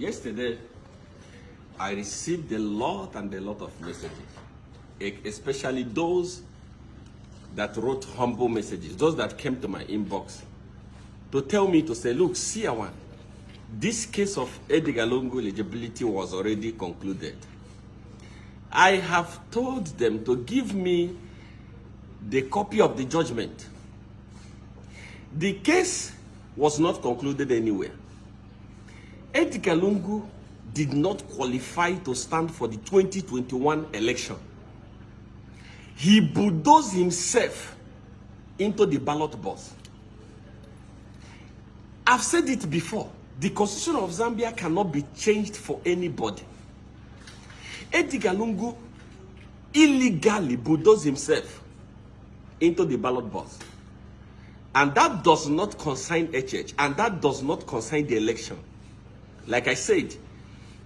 Yesterday, I received a lot and a lot of messages, especially those that wrote humble messages, those that came to my inbox to tell me to say, look, see one, this case of Edgar lungu eligibility was already concluded. I have told them to give me the copy of the judgment. The case was not concluded anywhere. Edgar lungu did not qualify to stand for the 2021 election. He bulldozed himself into the ballot box. I've said it before. The Constitution of Zambia cannot be changed for anybody. Edgar lungu illegally bulldozed himself into the ballot box. And that does not concern HH, and that does not concern the election. Like I said,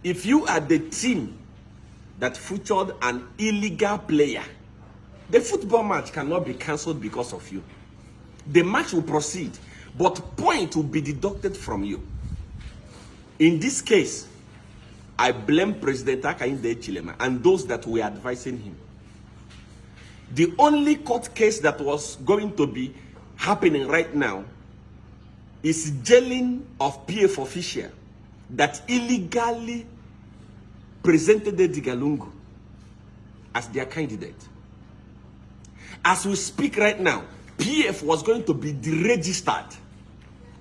if you are the team that featured an illegal player, the football match cannot be cancelled because of you. The match will proceed, but point will be deducted from you. In this case, I blame President Hakainde and those that were advising him. The only court case that was going to be happening right now is jailing of PF official that illegally presented Edgar lungu as their candidate. As we speak right now, PF was going to be deregistered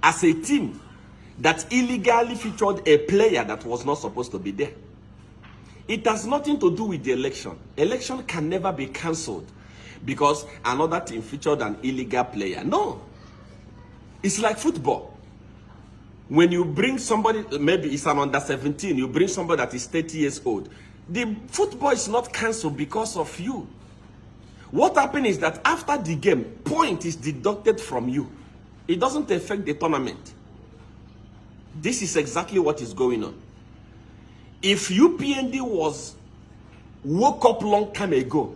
as a team that illegally featured a player that was not supposed to be there. It has nothing to do with the election. Election can never be cancelled because another team featured an illegal player. No. It's like football. When you bring somebody, maybe it's an under 17, you bring somebody that is 30 years old. The football is not cancelled because of you. What happened is that after the game, point is deducted from you. It doesn't affect the tournament. This is exactly what is going on. If UPND woke up long time ago,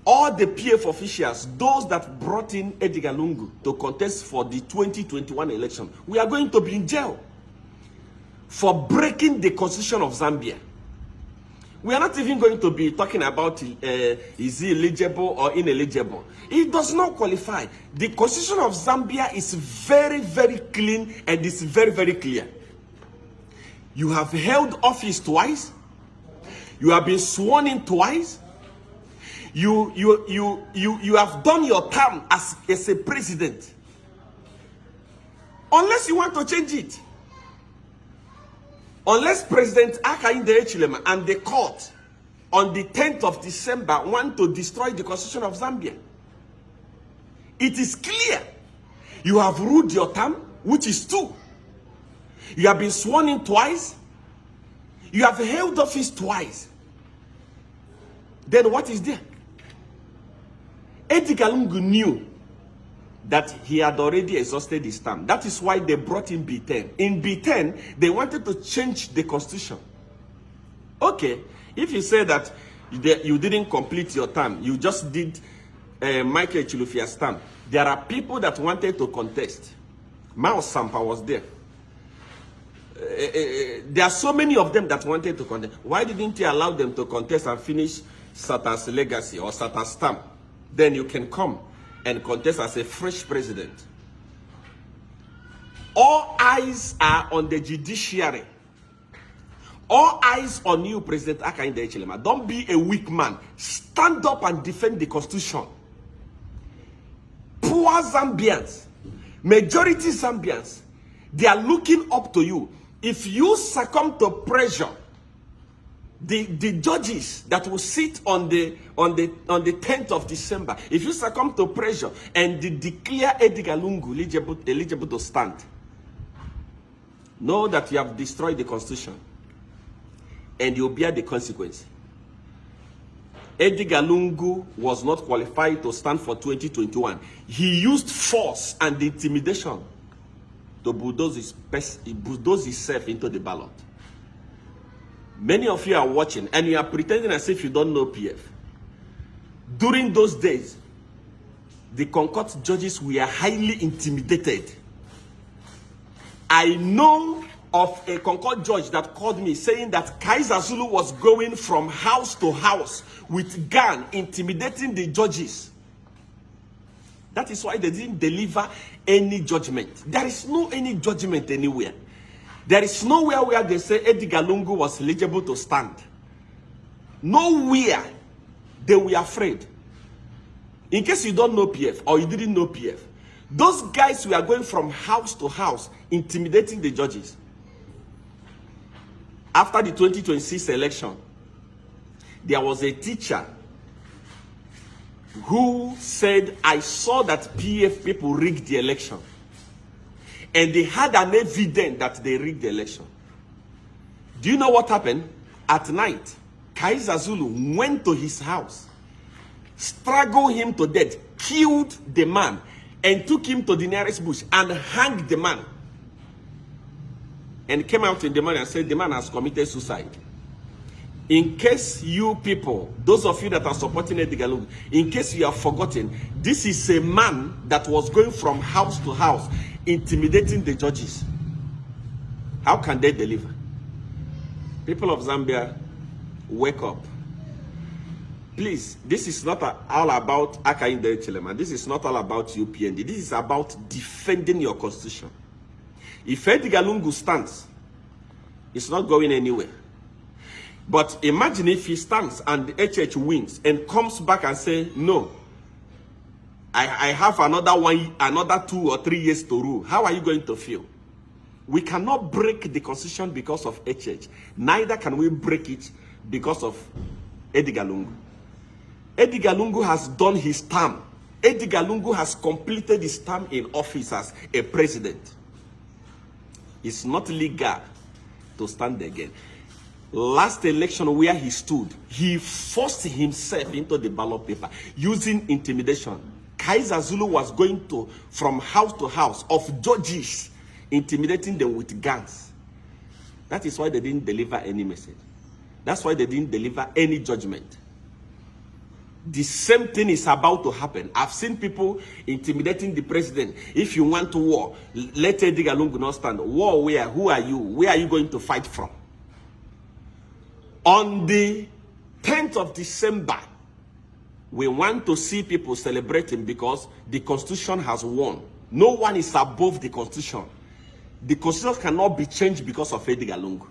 all the PF officials, those that brought in Edgar lungu to contest for the 2021 election, we are going to be in jail for breaking the Constitution of Zambia. We are not even going to be talking about is he eligible or ineligible. It does not qualify. The Constitution of Zambia is very, very clean and it's very, very clear. You have held office twice. You have been sworn in twice. You have done your term as a president. Unless you want to change it. Unless President Hakainde and the court on the 10th of December want to destroy the Constitution of Zambia. It is clear. You have ruled your term, which is 2. You have been sworn in twice. You have held office twice. Then what is there? Edgar lungu knew that he had already exhausted his term. That is why they brought in B10. In B10, they wanted to change the Constitution. Okay, if you say that you didn't complete your term, you just did Michael Chilufia's term, there are people that wanted to contest. Mao Sampa was there. There are so many of them that wanted to contest. Why didn't you allow them to contest and finish Satan's legacy or Satan's term? Then you can come and contest as a fresh president. All eyes are on the judiciary. All eyes on you, President Hakainde. Don't be a weak man. Stand up and defend the Constitution. Poor Zambians, majority Zambians, they are looking up to you. If you succumb to pressure, the judges that will sit on the 10th of December, if you succumb to pressure and they declare Edgar lungu eligible to stand, know that you have destroyed the Constitution and you'll bear the consequence. Edgar lungu was not qualified to stand for 2021. He used force and intimidation to bulldoze himself into the ballot. Many of you are watching and you are pretending as if you don't know PF. During those days, the Concord judges were highly intimidated. I know of a Concord judge that called me saying that Kaiser Zulu was going from house to house with gun, intimidating the judges. That is why they didn't deliver any judgment. There is no any judgment anywhere. There is nowhere where they say Edgar Lungu was eligible to stand. Nowhere. They were afraid. In case you don't know PF or you didn't know PF, those guys were going from house to house, intimidating the judges. After the 2026 election, there was a teacher who said, I saw that PF people rigged the election. And they had an evidence that they rigged the election. Do you know what happened? At night, Kaiser Zulu went to his house, strangled him to death, killed the man, and took him to the nearest bush and hanged the man. And came out in the morning and said the man has committed suicide. In case you people, those of you that are supporting Edgar Lungu, in case you have forgotten, this is a man that was going from house to house, intimidating the judges. How can they deliver? People of Zambia, wake up. Please, this is not all about Akainde Chilema. This is not all about UPND. This is about defending your constitution. If Edgar Lungu stands, it's not going anywhere. But imagine if he stands and the HH wins and comes back and say, no, I have another 2 or 3 years to rule. How are you going to feel? We cannot break the constitution because of HH. Neither can we break it because of Edgar Lungu. Edgar Lungu has done his term. Edgar Lungu has completed his term in office as a president. It's not legal to stand again. Last election where he stood, he forced himself into the ballot paper using intimidation. Kaiser Zulu was going from house to house of judges, intimidating them with guns. That is why they didn't deliver any message. That's why they didn't deliver any judgment. The same thing is about to happen. I've seen people intimidating the president. If you want to war, let Edgar Lungu not stand. War where? Who are you? Where are you going to fight from? On the 10th of December, we want to see people celebrating because the Constitution has won. No one is above the Constitution. The Constitution cannot be changed because of Edgar Lungu.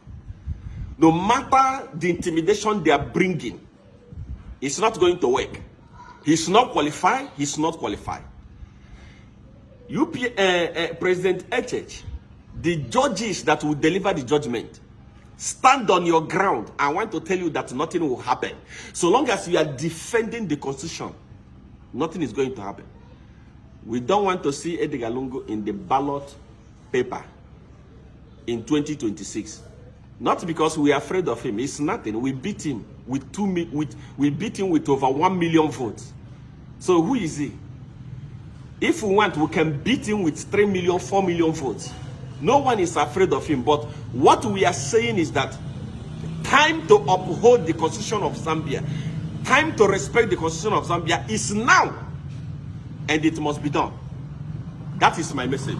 No matter the intimidation they are bringing, it's not going to work. He's not qualified. He's not qualified. President HH, the judges that will deliver the judgment, stand on your ground. I want to tell you that nothing will happen. So long as you are defending the Constitution, nothing is going to happen. We don't want to see Edgar Lungu in the ballot paper in 2026. Not because we are afraid of him. It's nothing. We beat him with we beat him with over 1 million votes. So who is he? If we want, we can beat him with 3 million, 4 million votes. No one is afraid of him. But what we are saying is that time to uphold the Constitution of Zambia, time to respect the Constitution of Zambia is now. And it must be done. That is my message.